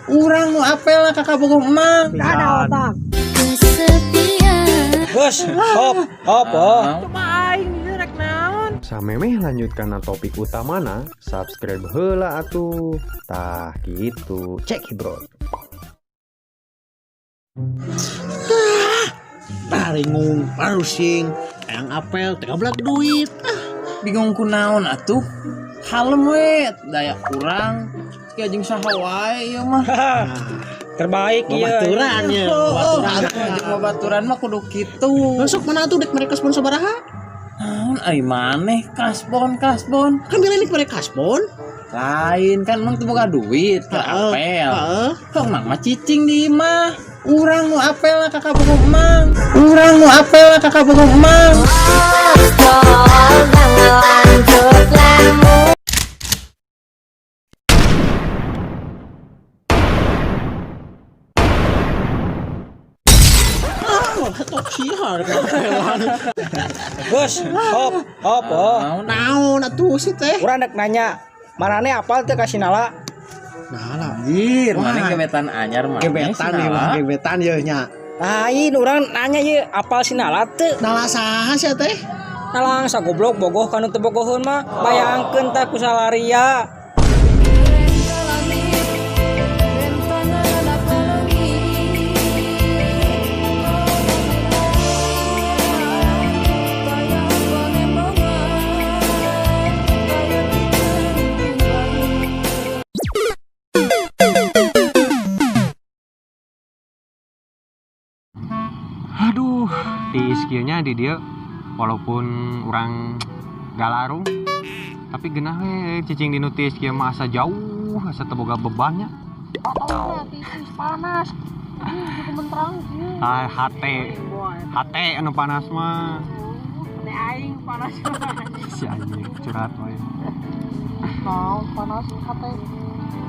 Urang nu apel lah kakak bogoh emang. Gak ada otak. Bos, hop. Cuma aing nih rek naon. Samemeh lanjutkan topik utamana, subscribe heula atuh. Tah gitu, cek bro. Taringung, parusing, yang apel, tega belag duit. Bingung ku naon atuh. Halem we, daya kurang. Kayak jeung saha wae ieu mah. Terbaik ieu. Babaturan ya. Babaturan mah kudu kitu. Masuk mana tuh dek mereka sponsor sabaraha? Naon ai maneh kasbon. Kan bilih mereka kasbon. Lain kan emang teu boga duit ke apel. Heeh. Kok mang mah cicing di imah. Urang nu apel lah kakak bogoh emang. Urang nu apel lah kakak bogoh emang. Bos, hop. Naon atuh sih teh? Urang rek nanya, marane apal teh ka Sinala? Nah, Anjir, mana gebetan anyar mah. gebetan nih mah, gebetan ye nya. Lain urang nanya ieu apal Sinala teu? Nala saha sia teh? Nalang sagoblok bogoh kanu teu bogoheun mah bayangkeun tah ku salaria. Aduh, di skillnya di dia walaupun orang galarung tapi genah we cicing di nutis kieu mah asa jauh asa teu boga bebannya. Titis panas. Ini menterang sih. Hate anu panas mah. Ane aing panas. Si anjing curhat we. Naon panas hate.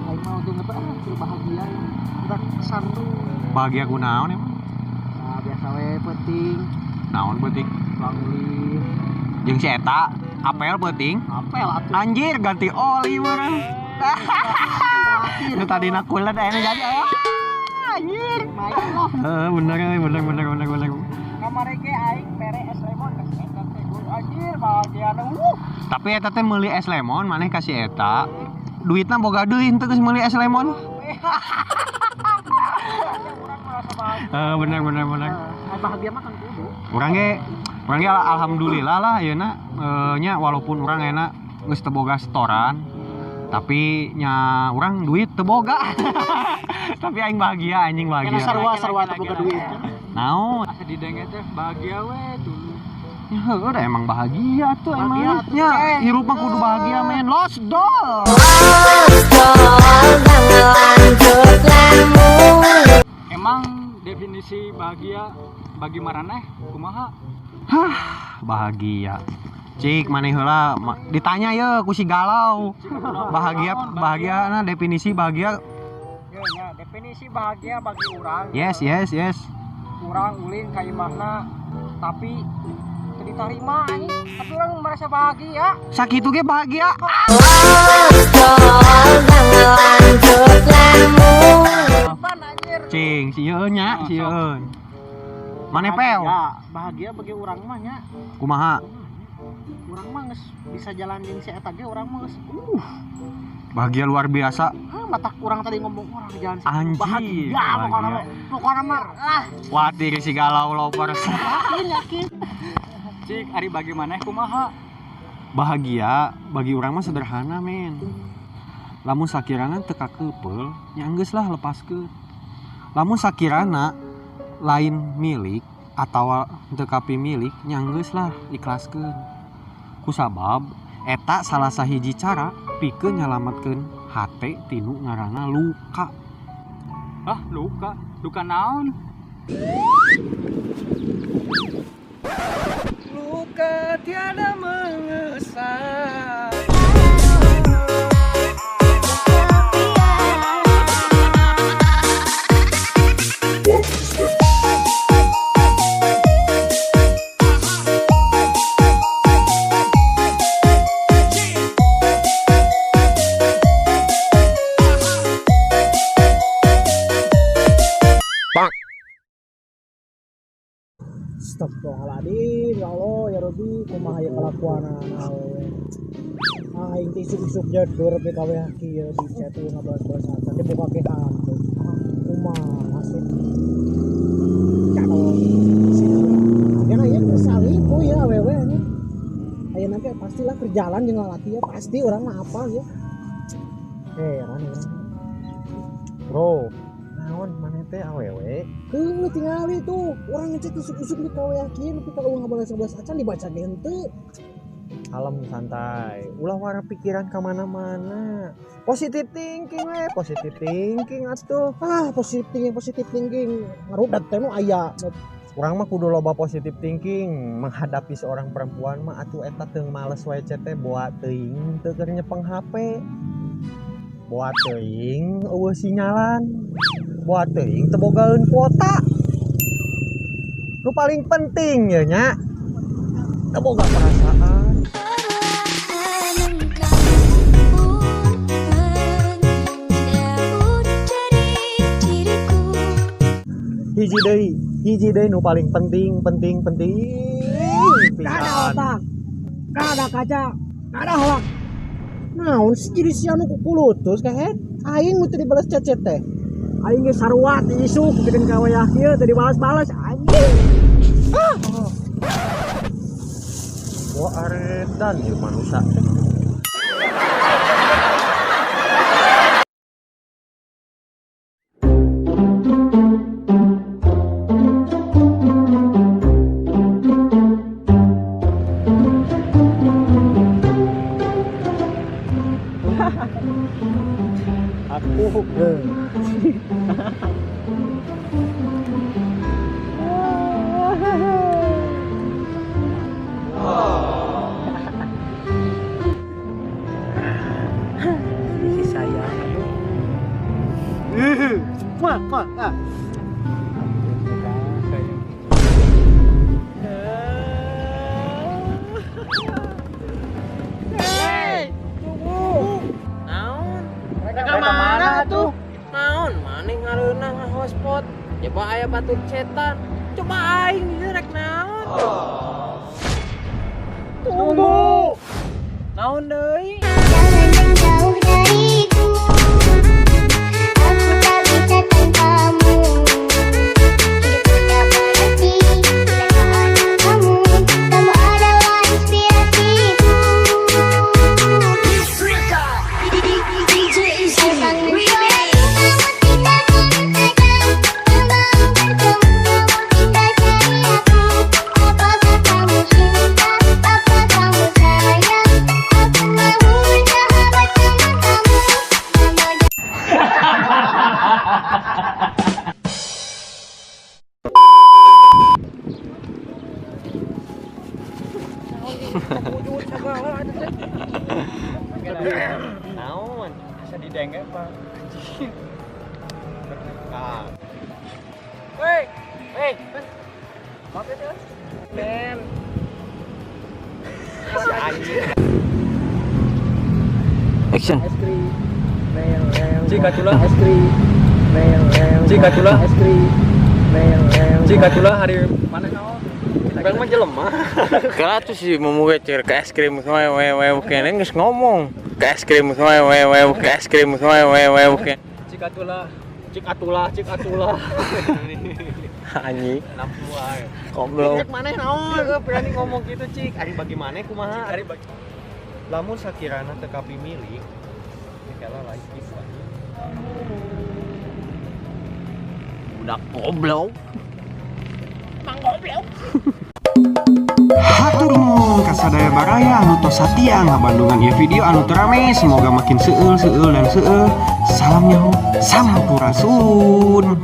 Aing mau jeung eta bahagia. Udah santu. Bahagia ku naon emang? Nah, biasa we penting. Naon beuting? Bangun. Jeung si eta apel beuting. Apel atuh. Anjir ganti oli meureun. Nu tadina kulet aya nu jadi aya. Anjir. Main loh. Bener. Kamari ge aing mere es lemon ka eta teh. Anjir bahagia nu. Tapi eta teh meuli es lemon maneh kasih eta. Duitna boga deui henteu geus meuli es lemon. Bener. Bahagia mah kan kudu. Urang ge alhamdulillah lah ayeuna nya walaupun urang enak geus teu boga setoran tapi nya urang duit teu boga. Tapi aing bahagia anjing bahagia. Kana sarua teu boga duit. Naon? Asa didenge teh bahagia we dulu. Ya udah emang bahagia tuh Bahagia emang. tuh, Ya hirup mah kudu bahagia men. Lost doll. Emang definisi bahagia bagi maraneh kumaha? Bahagia. Cik maneh heula ditanya ye ku si galau. Bahagia na definisi bahagia. Ya, definisi bahagia bagi urang. Yes. Urang ulin ka imahna tapi teu ditarima anjing. Tapi urang merasa bahagia. Sakitu ge bahagia. Pan anjir. Cing, sieun nya, sieun. Mane pel? Bahagia bagi urang mah nya. Kumaha? Urang mah geus bisa jalan jeung si eta ge urang mah geus Bahagia luar biasa. matak urang tadi ngomong orang jalan sih. Anjir. Bahagia pokokna mah. Watir si galau loper. Yakin. Cik, ari bagaimana kumaha? Bahagia bagi orang mah sederhana men. Lamun sakirana teu kakeupel, nya geus lah lepaskeun. Lamun sakirana lain milik atawa teu kapimilik, nya geus lah ikhlaskeun. Kusabab eta salah sahiji cara pikeun nyalametkeun hate tinu ngaranna luka. Luka? Luka naon? Luka tiada mengesan. Astagfirullahaladzim, ya Allah, ya Rabbi, kumaha ya kelakuan aing teh isuk-isuk jedor BKW kieu di chat ieu ngabalas-balas acan teh boga ke hantu. Kumaha sih? Kalau karena ieu selingkuh ya awewe nya. Ayeuna teh pastilah kerjalan jeung lalaki ya, pasti orang mah apa ya. Heran ya. Bro, naon maneh teh awewe? Heuh tingali tuh, urang ngecek isuk-isuk di KW kieu nepi ka ngabalas-balas acan dibaca henteu. Kalem santai, ulah wara pikiran kemana-mana. Positive thinking positive thinking atuh. Positive thinking. Ngarudat teh nu aya. Urang mah kudu loba positive thinking menghadapi seorang perempuan mah atuh eta teung males wae teh buat teuing teu keur nyepeng HP. Buat teuing eueuh sinyalan. Buat teuing teu bogaeun kuota. Nu paling penting ya nya teu boga perasaan. hiji deui nu paling penting Gak ada otak, gak ada kaca, gak ada holak. naon sih jadi si anu kukulutus kahet aing mesti dibalas cecet teh Aing ge sarua ti isuk bikin kawayah kieu teu dibalas-balas anjing. wah aredan ieu manusia teh aku Si sayang. Mah. Mereka mana tuh? Naon maneh ngareunah hotspot. Coba aya batur cetan. Coba aing direk naon. Tunggu. Naon deui? Jangan jauh dariku, aku tak bisa tanpamu. Hidupku tak berarti tanpa ada kamu. Kamu adalah inspirasiku. Asal mencoba kamu tidak cari aku. Apakah kamu cinta? Apa kamu sayang? Aku mau bersahabat sama kamu. Naon? Asa didenge Pak. Hei. Maaf ya. Ben. Action. Es krim, leo. Cik atulah. Es krim, leo. Cik atulah. Es krim, leo. Cik atulah hari mana naon? Bang mah jelema. Kala tuh si memuge cer ke es krim we kene geus ngomong. Ke es krim we ke es krim we. Cik atulah. Anjing. Lampu wae. Goblok. Cik maneh naon? Berani ngomong gitu, Cik. Ari bagi maneh kumaha? Ari bagi. Lamun sakirana teu kapi milik kala lain kitu. Budak goblok. Hatur nuhun ka sadaya baraya anu tos satia ngabandungan ieu video anu teu rame, semoga makin seueul dan seueul. Salam nyaho, sampurasun.